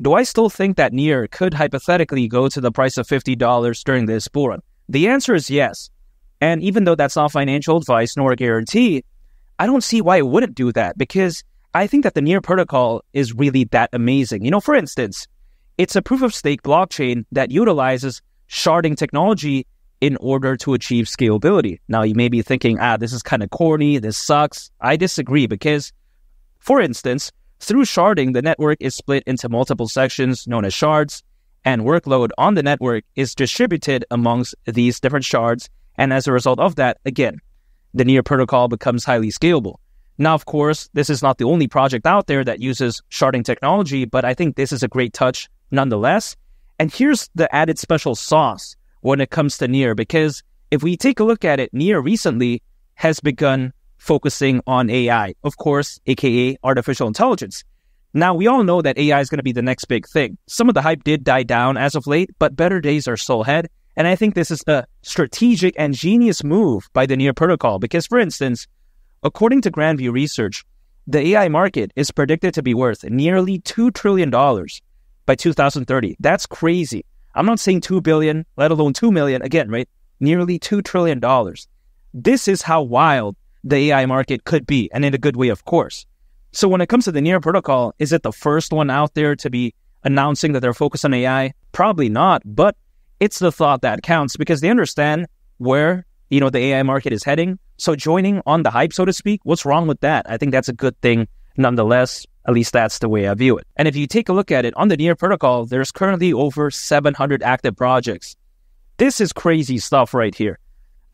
do I still think that Near could hypothetically go to the price of $50 during this bull run? The answer is yes. And even though that's not financial advice nor a guarantee, I don't see why it wouldn't do that, because I think that the Near protocol is really that amazing. For instance, it's a proof-of-stake blockchain that utilizes sharding technology in order to achieve scalability. Now, you may be thinking, this is kind of corny, this sucks. I disagree because, for instance, through sharding, the network is split into multiple sections known as shards, and workload on the network is distributed amongst these different shards. And as a result of that, again, the Near protocol becomes highly scalable. Now, of course, this is not the only project out there that uses sharding technology, but I think this is a great touch nonetheless. And here's the added special sauce when it comes to Near, because if we take a look at it, Near recently has begun focusing on AI, of course, aka artificial intelligence. Now, we all know that AI is going to be the next big thing. Some of the hype did die down as of late, but better days are still ahead. And I think this is a strategic and genius move by the Near protocol because, for instance, according to Grandview Research, the AI market is predicted to be worth nearly $2 trillion by 2030. That's crazy. I'm not saying 2 billion, let alone 2 million. Again, right? Nearly $2 trillion. This is how wild the AI market could be, and in a good way, of course. So when it comes to the Near protocol, is it the first one out there to be announcing that they're focused on AI? Probably not, but it's the thought that counts because they understand where, the AI market is heading. So joining on the hype, so to speak, what's wrong with that? I think that's a good thing nonetheless. At least that's the way I view it. And if you take a look at it, on the Near protocol, there's currently over 700 active projects. This is crazy stuff right here.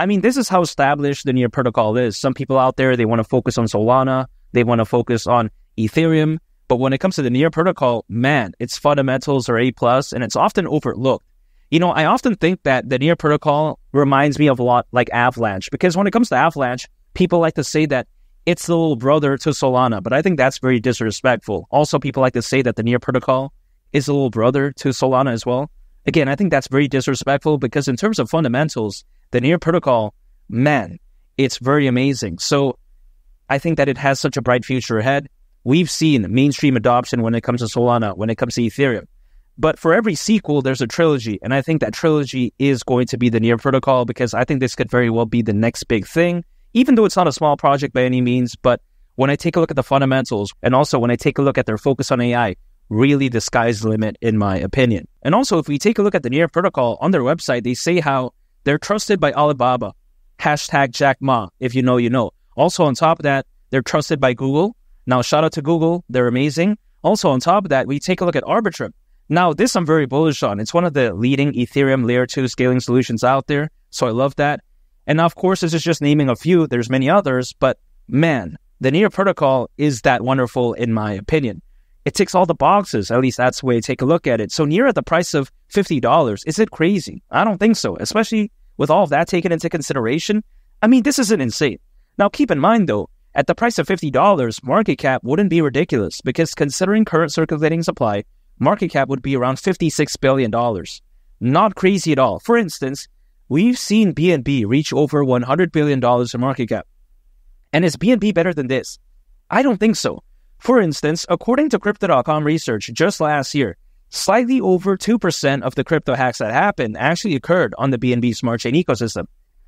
I mean, this is how established the Near protocol is. Some people out there, they want to focus on Solana. They want to focus on Ethereum. But when it comes to the Near protocol, man, its fundamentals are A+, and it's often overlooked. I often think that the Near protocol reminds me of a lot like Avalanche, because when it comes to Avalanche, people like to say that it's the little brother to Solana, but I think that's very disrespectful. Also, people like to say that the Near protocol is the little brother to Solana as well. Again, I think that's very disrespectful because in terms of fundamentals, the Near protocol, man, it's very amazing. So I think that it has such a bright future ahead. We've seen mainstream adoption when it comes to Solana, when it comes to Ethereum. But for every sequel, there's a trilogy. And I think that trilogy is going to be the Near protocol because I think this could very well be the next big thing, even though it's not a small project by any means. But when I take a look at the fundamentals and also when I take a look at their focus on AI, really the sky's the limit in my opinion. And also, if we take a look at the Near protocol on their website, they say how they're trusted by Alibaba. Hashtag Jack Ma. If you know, you know. Also on top of that, they're trusted by Google. Now, shout out to Google. They're amazing. Also on top of that, we take a look at Arbitrum. Now, this I'm very bullish on. It's one of the leading Ethereum Layer 2 scaling solutions out there. So I love that. And now, of course, this is just naming a few. There's many others. But man, the Near protocol is that wonderful in my opinion. It ticks all the boxes. At least that's the way I take a look at it. So Near at the price of $50, is it crazy? I don't think so, especially with all of that taken into consideration. I mean, this isn't insane. Now, keep in mind, though, at the price of $50, market cap wouldn't be ridiculous because considering current circulating supply, market cap would be around $56 billion. Not crazy at all. For instance, we've seen BNB reach over $100 billion in market cap. And is BNB better than this? I don't think so. For instance, according to Crypto.com research just last year, slightly over 2% of the crypto hacks that happened actually occurred on the BNB Smart Chain ecosystem.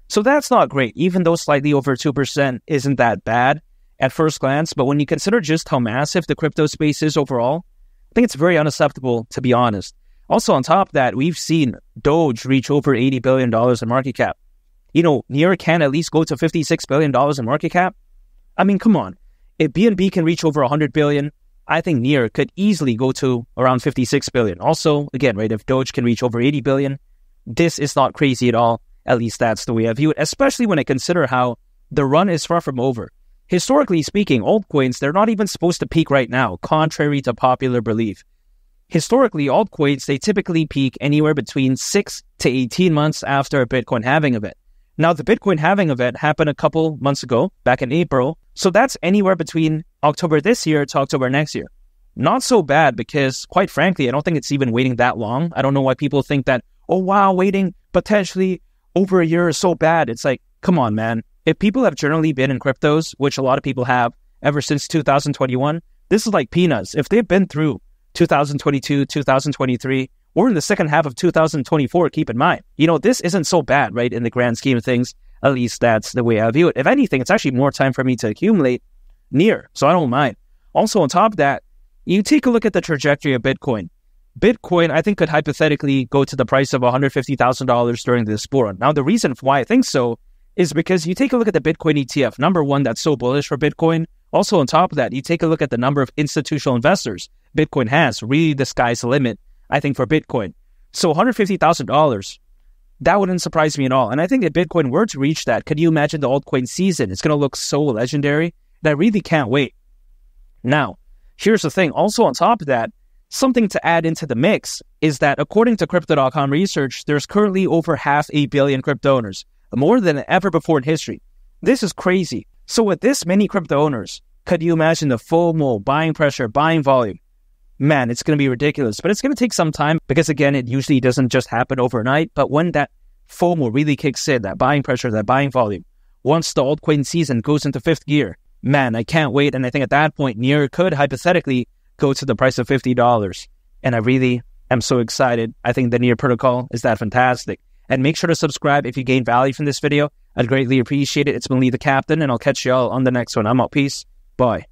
So that's not great, even though slightly over 2% isn't that bad at first glance. But when you consider just how massive the crypto space is overall, I think it's very unacceptable, to be honest. Also, on top of that, we've seen Doge reach over $80 billion in market cap. Near can at least go to $56 billion in market cap. I mean, come on. If BNB can reach over $100 billion, I think Near could easily go to around $56 billion. Also, again, right, if Doge can reach over $80 billion, this is not crazy at all. At least that's the way I view it, especially when I consider how the run is far from over. Historically speaking, altcoins, they're not even supposed to peak right now, contrary to popular belief. Historically, altcoins, they typically peak anywhere between 6 to 18 months after a Bitcoin halving event. Now, the Bitcoin halving event happened a couple months ago, back in April, so that's anywhere between October this year to October next year. Not so bad because, quite frankly, I don't think it's even waiting that long. I don't know why people think that, oh wow, waiting potentially over a year is so bad. It's like, come on, man. If people have generally been in cryptos, which a lot of people have ever since 2021, this is like peanuts. If they've been through 2022, 2023, or in the second half of 2024, keep in mind. This isn't so bad, right, in the grand scheme of things. At least that's the way I view it. If anything, it's actually more time for me to accumulate near, so I don't mind. Also, on top of that, you take a look at the trajectory of Bitcoin. Bitcoin, I think, could hypothetically go to the price of $150,000 during this bull run. Now, the reason why I think so is because you take a look at the Bitcoin ETF, number one, that's so bullish for Bitcoin. Also, on top of that, you take a look at the number of institutional investors Bitcoin has. Really, the sky's the limit, I think, for Bitcoin. So $150,000, that wouldn't surprise me at all. And I think if Bitcoin were to reach that, could you imagine the altcoin season? It's going to look so legendary that I really can't wait. Now, here's the thing. Also, on top of that, something to add into the mix is that according to Crypto.com research, there's currently over 500 million crypto owners, more than ever before in history. This is crazy. So with this many crypto owners, could you imagine the FOMO, buying pressure, buying volume? Man, it's going to be ridiculous. But it's going to take some time because, again, it usually doesn't just happen overnight. But when that FOMO really kicks in, that buying pressure, that buying volume, once the altcoin season goes into fifth gear, man, I can't wait. And I think at that point, Near could hypothetically go to the price of $50. And I really am so excited. I think the Near protocol is that fantastic. And make sure to subscribe if you gain value from this video. I'd greatly appreciate it. It's been Lee the Captain, and I'll catch y'all on the next one. I'm out. Peace. Bye.